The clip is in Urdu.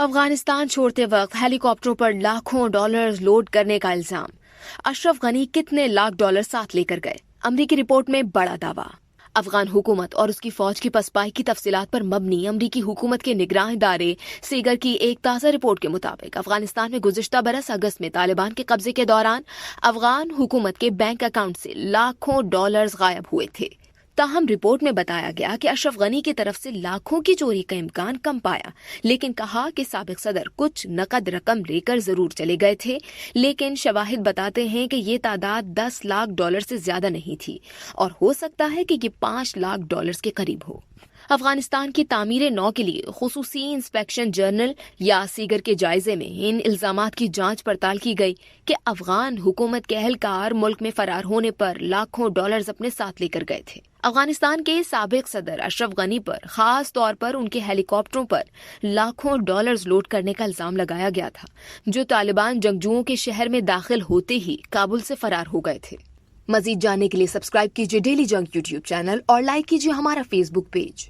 افغانستان چھوڑتے وقت ہیلی کاپٹروں پر لاکھوں ڈالر لوڈ کرنے کا الزام۔ اشرف غنی کتنے لاکھ ڈالر ساتھ لے کر گئے؟ امریکی رپورٹ میں بڑا دعویٰ۔ افغان حکومت اور اس کی فوج کی پسپائی کی تفصیلات پر مبنی امریکی حکومت کے نگراں ادارے سیگر کی ایک تازہ رپورٹ کے مطابق افغانستان میں گزشتہ برس اگست میں طالبان کے قبضے کے دوران افغان حکومت کے بینک اکاؤنٹ سے لاکھوں ڈالرز غائب ہوئے تھے۔ تاہم رپورٹ میں بتایا گیا کہ اشرف غنی کی طرف سے لاکھوں کی چوری کا امکان کم پایا، لیکن کہا کہ سابق صدر کچھ نقد رقم لے کر ضرور چلے گئے تھے، لیکن شواہد بتاتے ہیں کہ یہ تعداد 10 لاکھ ڈالر سے زیادہ نہیں تھی اور ہو سکتا ہے کہ یہ 5 لاکھ ڈالرز کے قریب ہو۔ افغانستان کی تعمیر نو کے لیے خصوصی انسپیکشن جرنل یا سیگر کے جائزے میں ان الزامات کی جانچ پڑتال کی گئی کہ افغان حکومت کے اہلکار ملک میں فرار ہونے پر لاکھوں ڈالرز اپنے ساتھ لے کر گئے تھے۔ افغانستان کے سابق صدر اشرف غنی پر خاص طور پر ان کے ہیلی کاپٹروں پر لاکھوں ڈالرز لوڈ کرنے کا الزام لگایا گیا تھا، جو طالبان جنگجوؤں کے شہر میں داخل ہوتے ہی کابل سے فرار ہو گئے تھے۔ مزید جاننے کے لیے سبسکرائب کیجیے ڈیلی جنگ یوٹیوب چینل اور لائک کیجیے ہمارا فیس بک پیج۔